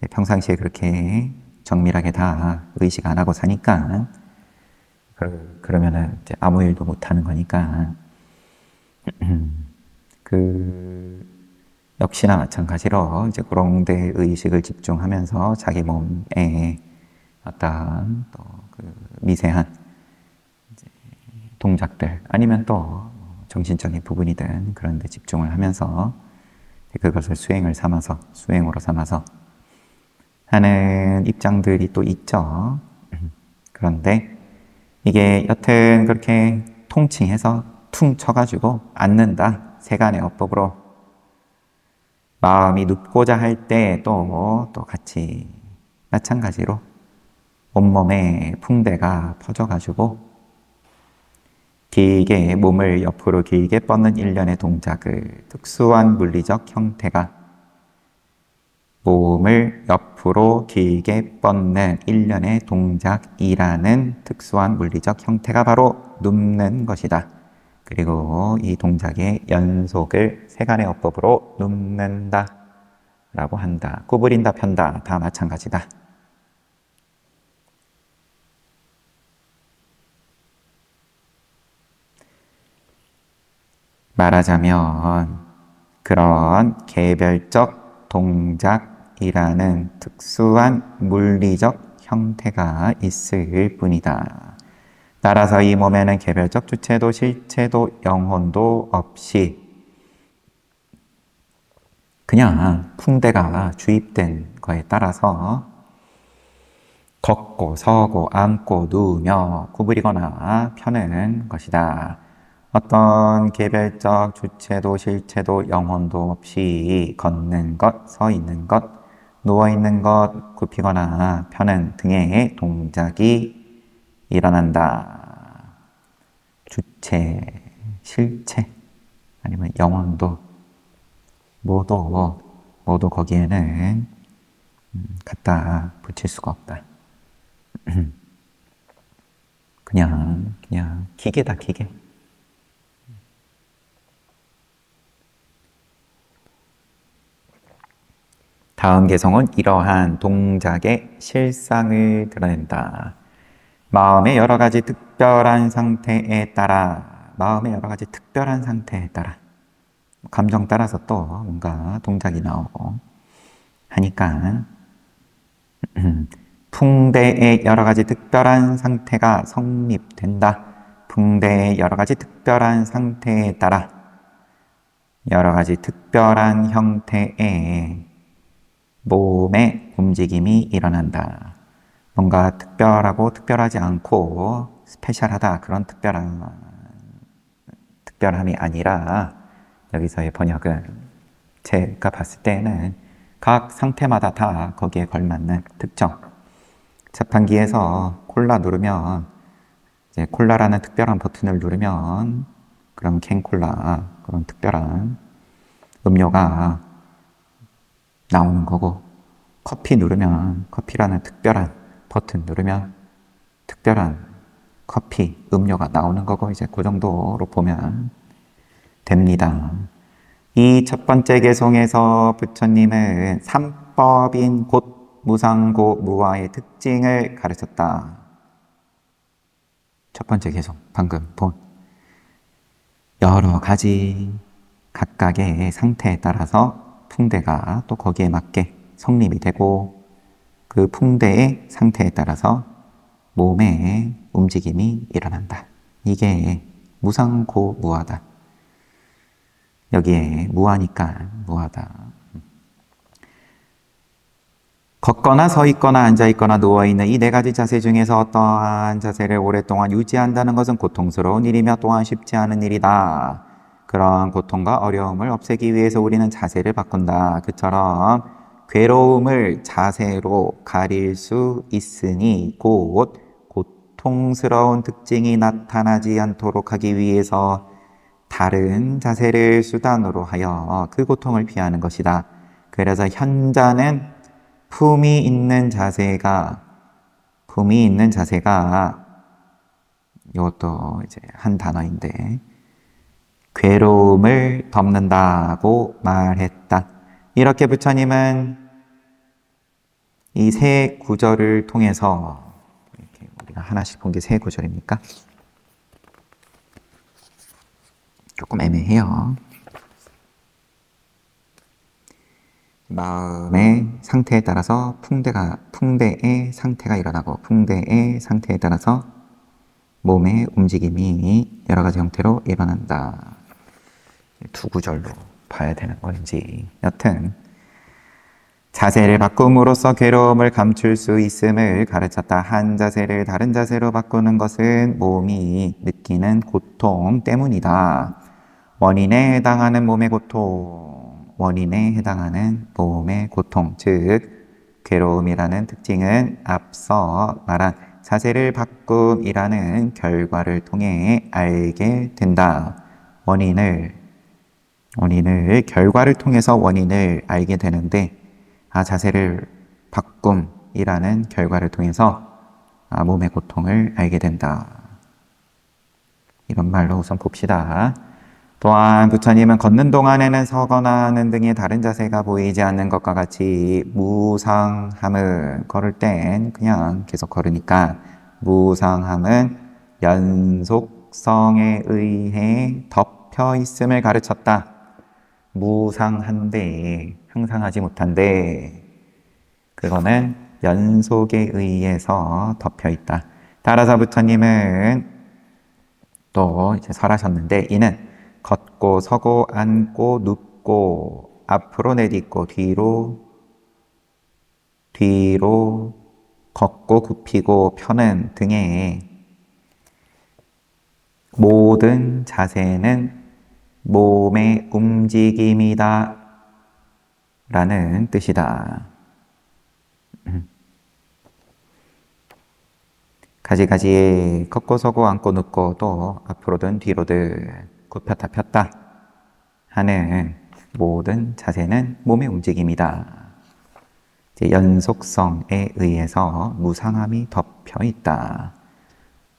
평상시에 그렇게 정밀하게 다 의식 안 하고 사니까 그러면은 이제 아무 일도 못 하는 거니까 역시나 마찬가지로 이제 그런 데 의식을 집중하면서 자기 몸에 어떤 또 그 미세한 동작들 아니면 또 정신적인 부분이든 그런 데 집중을 하면서 그것을 수행으로 삼아서 하는 입장들이 또 있죠. 그런데 이게 여튼 그렇게 통칭해서 퉁 쳐가지고 앉는다. 세간의 어법으로 마음이 눕고자 할 때 또 같이 마찬가지로 온몸에 풍대가 퍼져가지고 길게 몸을 옆으로 길게 뻗는 일련의 동작을 특수한 물리적 형태가 몸을 옆으로 길게 뻗는 일련의 동작이라는 특수한 물리적 형태가 바로 눕는 것이다. 그리고 이 동작의 연속을 세간의 어법으로 눕는다 라고 한다. 구부린다, 편다 다 마찬가지다. 말하자면 그런 개별적 동작이라는 특수한 물리적 형태가 있을 뿐이다. 따라서 이 몸에는 개별적 주체도 실체도 영혼도 없이 그냥 풍대가 주입된 거에 따라서 걷고 서고 앉고 누우며 구부리거나 펴는 것이다. 어떤 개별적 주체도 실체도 영혼도 없이 걷는 것, 서 있는 것, 누워 있는 것, 굽히거나 펴는 등의 동작이 일어난다. 주체, 실체, 아니면 영혼도 모두 거기에는 갖다 붙일 수가 없다. 그냥 기계다, 기계. 다음 개성은 이러한 동작의 실상을 드러낸다. 마음의 여러 가지 특별한 상태에 따라 감정 따라서 또 뭔가 동작이 나오고 하니까 풍대의 여러 가지 특별한 상태가 성립된다. 풍대의 여러 가지 특별한 상태에 따라 여러 가지 특별한 형태의 몸의 움직임이 일어난다. 뭔가 특별하고 특별하지 않고 스페셜하다 그런 특별함이 아니라 여기서의 번역은 제가 봤을 때는 각 상태마다 다 거기에 걸맞는 특정. 자판기에서 콜라 누르면 이제 콜라라는 특별한 버튼을 누르면 그런 캔콜라 그런 특별한 음료가 나오는 거고 커피 누르면 커피라는 특별한 버튼 누르면 특별한 커피 음료가 나오는 거고 이제 그 정도로 보면 됩니다. 이 첫 번째 개송에서 부처님은 삼법인 곧 무상고 무아의 특징을 가르쳤다. 첫 번째 개송 방금 본 여러 가지 각각의 상태에 따라서 풍대가 또 거기에 맞게 성립이 되고 그 풍대의 상태에 따라서 몸의 움직임이 일어난다. 이게 무상고무하다. 여기에 무하니까 무하다. 걷거나 서 있거나 앉아 있거나 누워 있는 이 네 가지 자세 중에서 어떠한 자세를 오랫동안 유지한다는 것은 고통스러운 일이며 또한 쉽지 않은 일이다. 그러한 고통과 어려움을 없애기 위해서 우리는 자세를 바꾼다. 그처럼 괴로움을 자세로 가릴 수 있으니 곧 고통스러운 특징이 나타나지 않도록 하기 위해서 다른 자세를 수단으로 하여 그 고통을 피하는 것이다. 그래서 현자는 품이 있는 자세가 이것도 이제 한 단어인데 괴로움을 덮는다고 말했다. 이렇게 부처님은 이 세 구절을 통해서 이렇게 우리가 하나씩 본 게 세 구절입니까? 조금 애매해요. 마음의 상태에 따라서 풍대의 상태가 일어나고 풍대의 상태에 따라서 몸의 움직임이 여러 가지 형태로 일어난다. 두 구절로 봐야 되는 건지 여튼 자세를 바꿈으로써 괴로움을 감출 수 있음을 가르쳤다. 한 자세를 다른 자세로 바꾸는 것은 몸이 느끼는 고통 때문이다. 원인에 해당하는 몸의 고통, 즉 괴로움이라는 특징은 앞서 말한 자세를 바꿈이라는 결과를 통해 알게 된다. 결과를 통해서 원인을 알게 되는데 자세를 바꿈이라는 결과를 통해서 몸의 고통을 알게 된다. 이런 말로 우선 봅시다. 또한 부처님은 걷는 동안에는 서거나 하는 등의 다른 자세가 보이지 않는 것과 같이 무상함은 걸을 땐 그냥 계속 걸으니까 무상함은 연속성에 의해 덮여 있음을 가르쳤다. 무상한데 항상 하지 못한데 그거는 연속에 의해서 덮여 있다. 따라서 부처님은 또 이제 설하셨는데 이는 걷고 서고 앉고 눕고 앞으로 내딛고 뒤로 걷고 굽히고 펴는 등의 모든 자세는 몸의 움직임이다 라는 뜻이다. 가지가지에 걷고 서고 앉고 눕고 또 앞으로든 뒤로든 굽혔다 폈다 하는 모든 자세는 몸의 움직임이다. 이제 연속성에 의해서 무상함이 덮여 있다.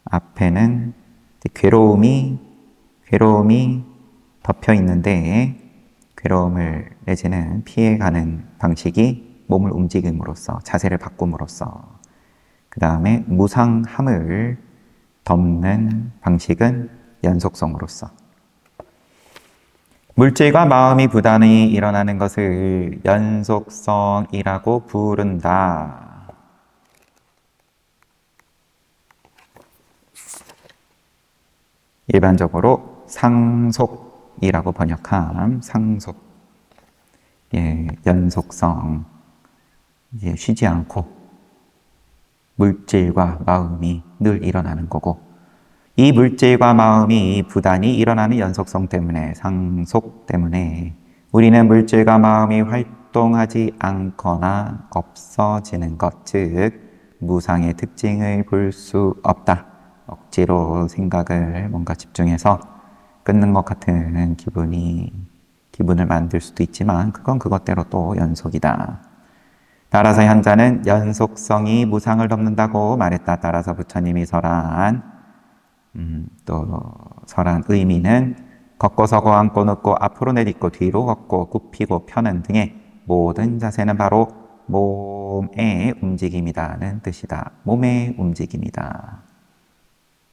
앞에는 괴로움이 덮여 있는데 괴로움을 내지는 피해가는 방식이 몸을 움직임으로써 자세를 바꿈으로써 그 다음에 무상함을 덮는 방식은 연속성으로써 물질과 마음이 부단히 일어나는 것을 연속성이라고 부른다. 일반적으로 상속이라고 번역함, 상속. 연속성. 쉬지 않고 물질과 마음이 늘 일어나는 거고 이 물질과 마음이 부단히 일어나는 연속성 때문에 상속 때문에 우리는 물질과 마음이 활동하지 않거나 없어지는 것, 즉 무상의 특징을 볼 수 없다. 억지로 생각을 뭔가 집중해서 끊는 것 같은 기분을 만들 수도 있지만 그건 그것대로 또 연속이다. 따라서 현자는 연속성이 무상을 덮는다고 말했다. 따라서 부처님이 설한 의미는 걷고 서고 앉고 눕고 앞으로 내딛고 뒤로 걷고 굽히고 펴는 등의 모든 자세는 바로 몸의 움직임이다는 뜻이다. 몸의 움직임이다.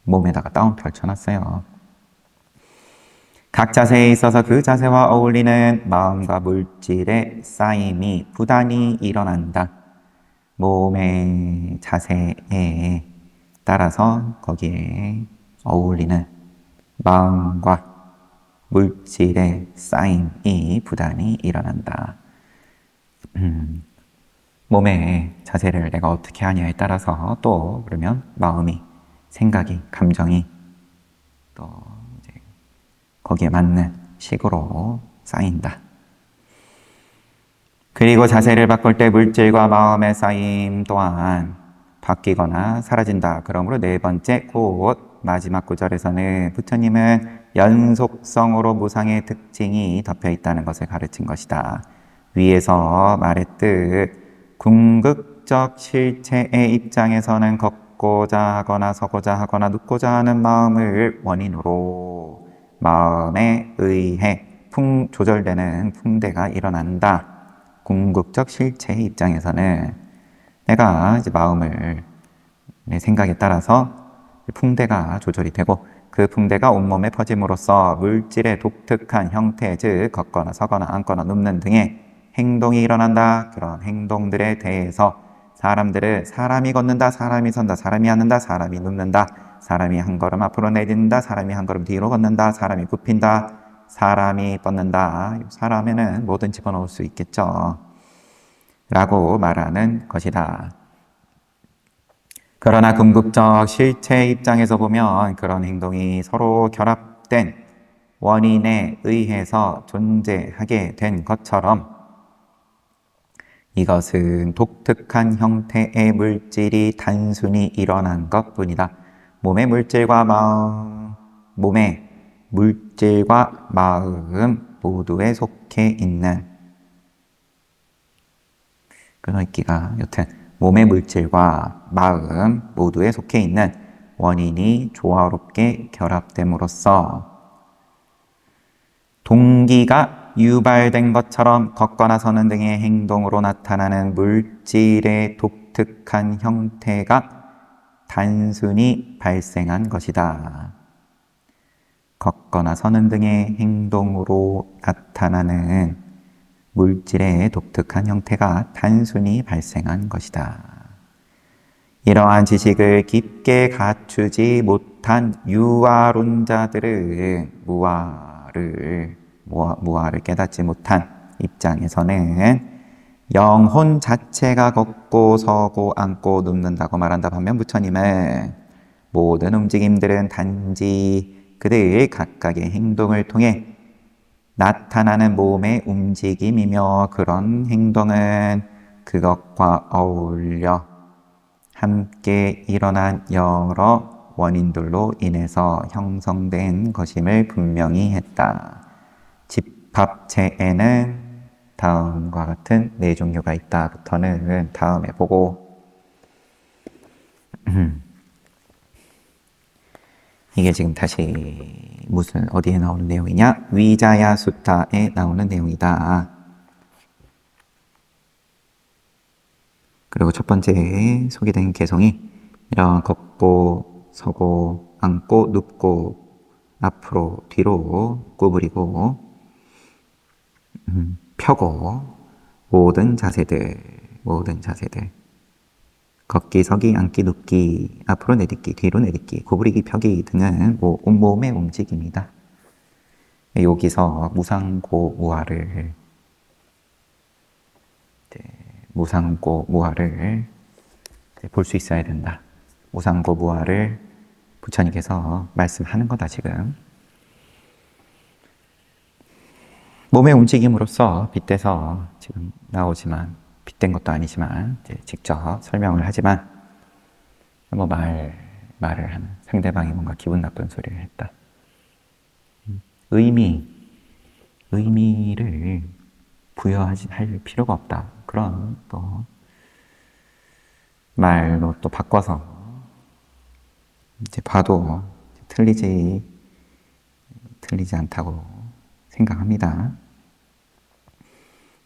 몸에다가 따옴 펼쳐놨어요. 각 자세에 있어서 그 자세와 어울리는 마음과 물질의 쌓임이 부단히 일어난다. 몸의 자세에 따라서 거기에 어울리는 마음과 물질의 쌓임이 부단히 일어난다. 몸의 자세를 내가 어떻게 하냐에 따라서 또 그러면 마음이, 생각이, 감정이 또 이제 거기에 맞는 식으로 쌓인다. 그리고 자세를 바꿀 때 물질과 마음의 쌓임 또한 바뀌거나 사라진다. 그러므로 네 번째 곧 마지막 구절에서는 부처님은 연속성으로 무상의 특징이 덮여 있다는 것을 가르친 것이다. 위에서 말했듯 궁극적 실체의 입장에서는 걷고자 하거나 서고자 하거나 눕고자 하는 마음을 원인으로 마음에 의해 조절되는 풍대가 일어난다. 궁극적 실체의 입장에서는 내가 이제 마음을 내 생각에 따라서 풍대가 조절이 되고 그 풍대가 온몸에 퍼짐으로써 물질의 독특한 형태, 즉 걷거나 서거나 앉거나 눕는 등의 행동이 일어난다. 그런 행동들에 대해서 사람들은 사람이 걷는다, 사람이 선다, 사람이 앉는다, 사람이 눕는다, 사람이 한 걸음 앞으로 내딛는다, 사람이 한 걸음 뒤로 걷는다, 사람이 굽힌다, 사람이 뻗는다. 사람에는 뭐든 집어넣을 수 있겠죠. 라고 말하는 것이다. 그러나 궁극적 실체 입장에서 보면 그런 행동이 서로 결합된 원인에 의해서 존재하게 된 것처럼 이것은 독특한 형태의 물질이 단순히 일어난 것뿐이다. 몸의 물질과 마음 모두에 속해 있는 끊어있기가 여튼 몸의 물질과 마음 모두에 속해 있는 원인이 조화롭게 결합됨으로써 동기가 유발된 것처럼 걷거나 서는 등의 행동으로 나타나는 물질의 독특한 형태가 단순히 발생한 것이다. 걷거나 서는 등의 행동으로 나타나는 물질의 독특한 형태가 단순히 발생한 것이다. 이러한 지식을 깊게 갖추지 못한 유아론자들은 무아를 깨닫지 못한 입장에서는 영혼 자체가 걷고 서고 앉고 눕는다고 말한다. 반면 부처님은 모든 움직임들은 단지 그들 각각의 행동을 통해 나타나는 몸의 움직임이며 그런 행동은 그것과 어울려 함께 일어난 여러 원인들로 인해서 형성된 것임을 분명히 했다. 집합체에는 다음과 같은 네 종류가 있다부터는 다음에 보고 이게 지금 다시 어디에 나오는 내용이냐? 위자야 수타에 나오는 내용이다. 그리고 첫 번째 소개된 개성이 이런 걷고 서고 앉고 눕고 앞으로 뒤로 구부리고 펴고 모든 자세들 걷기, 서기, 앉기, 눕기, 앞으로 내딛기, 뒤로 내딛기, 구부리기, 펴기 등은 온몸의 움직임이다. 여기서 무상고무아를 볼 수 있어야 된다. 무상고무아를 부처님께서 말씀하는 거다 지금. 몸의 움직임으로써 빗대서 지금 나오지만 빗댄 것도 아니지만 이제 직접 설명을 하지만 말을 하는 상대방이 뭔가 기분 나쁜 소리를 했다. 의미를 부여할 필요가 없다. 그런 또 말로 또 바꿔서 이제 봐도 틀리지 않다고 생각합니다.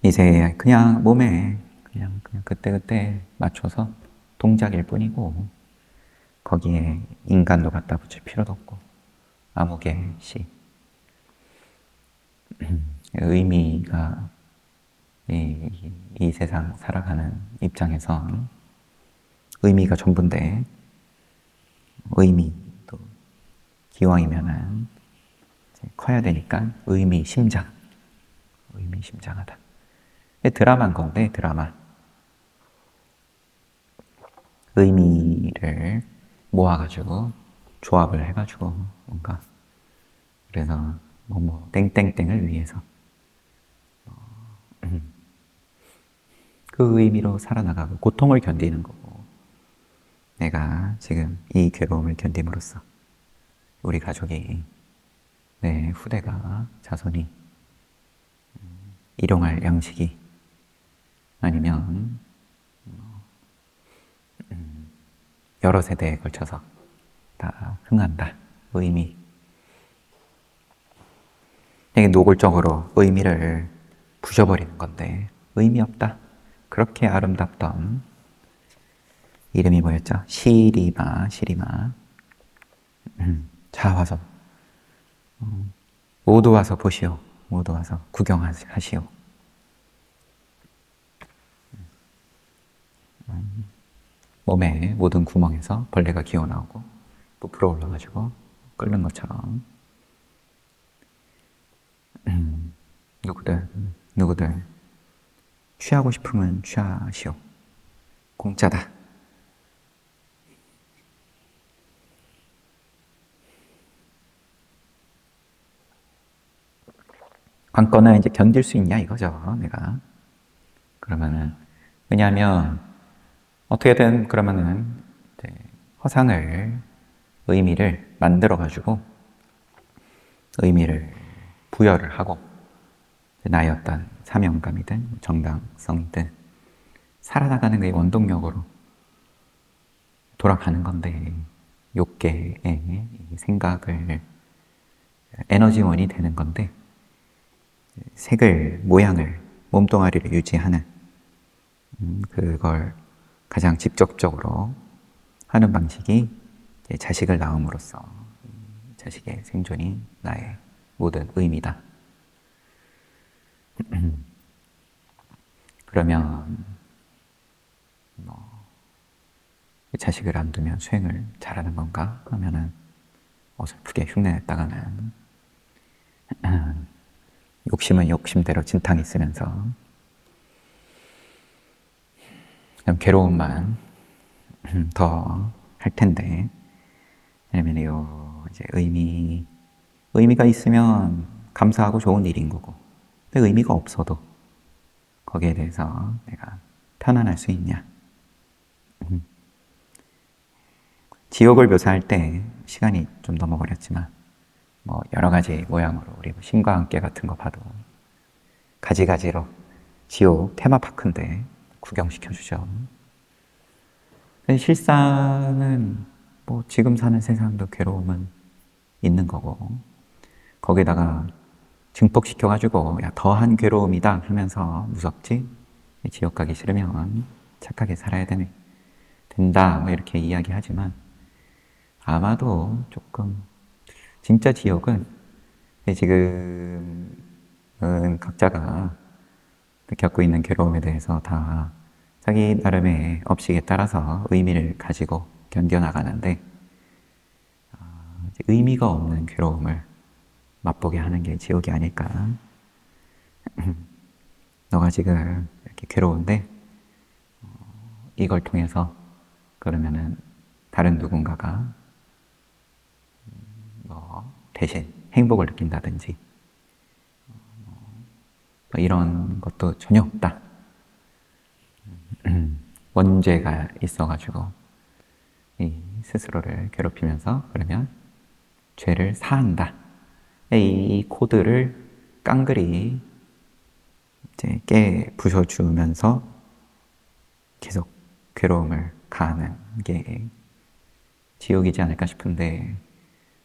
이제 그냥 몸에 그냥 그때 맞춰서 동작일 뿐이고 거기에 인간도 갖다 붙일 필요도 없고 아무개 시 의미가 이 세상 살아가는 입장에서 의미가 전부인데 의미도 기왕이면은 커야 되니까 의미심장하다. 드라마인 건데 드라마. 의미를 모아가지고 조합을 해가지고 뭔가 그래서 땡땡땡을 위해서 그 의미로 살아나가고 고통을 견디는 거고 내가 지금 이 괴로움을 견딤으로써 우리 가족이 내 후대가 자손이 일용할 양식이 아니면 여러 세대에 걸쳐서 다 흥한다. 의미. 되게 노골적으로 의미를 부셔버리는 건데 의미 없다. 그렇게 아름답던 이름이 뭐였죠? 시리마. 자 와서 모두 와서 보시오. 모두 와서 구경하시오. 몸의 모든 구멍에서 벌레가 기어나오고 부풀어 올라가지고 끓는 것처럼 누구들 취하고 싶으면 취하시오. 공짜다. 관건은 이제 견딜 수 있냐 이거죠, 내가. 그러면은 왜냐하면 어떻게든 그러면은 허상을 의미를 만들어가지고 의미를 부여를 하고 나의 어떤 사명감이든 정당성이든 살아나가는 게 원동력으로 돌아가는 건데 욕계의 생각을 에너지원이 되는 건데 색을, 모양을, 몸뚱아리를 유지하는 그걸 가장 직접적으로 하는 방식이 자식을 낳음으로써 자식의 생존이 나의 모든 의미다. 그러면 자식을 안 두면 수행을 잘하는 건가? 하면은 어설프게 흉내냈다가는 욕심은 욕심대로 진탕이 쓰면서 그럼 괴로움만 더 할 텐데 왜냐면 이제 의미가 있으면 감사하고 좋은 일인 거고 근데 의미가 없어도 거기에 대해서 내가 편안할 수 있냐. 지옥을 묘사할 때 시간이 좀 넘어버렸지만 여러 가지 모양으로 우리 신과 함께 같은 거 봐도 가지가지로 지옥 테마파크인데 구경시켜주죠. 실상은 지금 사는 세상도 괴로움은 있는 거고 거기다가 증폭시켜가지고 야 더한 괴로움이다 하면서 무섭지? 지옥 가기 싫으면 착하게 살아야 된다 이렇게 이야기하지만 아마도 조금 진짜 지옥은 지금은 각자가 겪고 있는 괴로움에 대해서 다 자기 나름의 업식에 따라서 의미를 가지고 견뎌나가는데 의미가 없는 괴로움을 맛보게 하는 게 지옥이 아닐까. 너가 지금 이렇게 괴로운데 이걸 통해서 그러면은 다른 누군가가 대신 행복을 느낀다든지 이런 것도 전혀 없다. 원죄가 있어가지고 이 스스로를 괴롭히면서 그러면 죄를 사한다. 이 코드를 깡그리 이제 깨 부셔주면서 계속 괴로움을 가하는 게 지옥이지 않을까 싶은데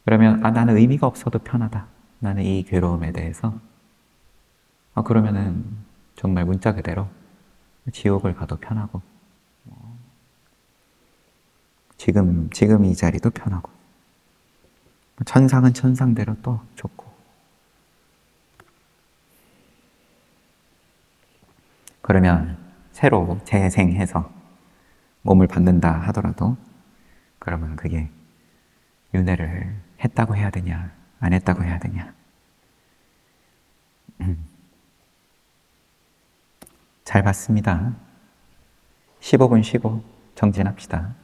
그러면 나는 의미가 없어도 편하다. 나는 이 괴로움에 대해서 그러면은 정말 문자 그대로 지옥을 가도 편하고 지금 이 자리도 편하고 천상은 천상대로 또 좋고 그러면 새로 재생해서 몸을 받는다 하더라도 그러면 그게 윤회를 했다고 해야 되냐 안 했다고 해야 되냐 잘 봤습니다. 15분 쉬고 정진합시다.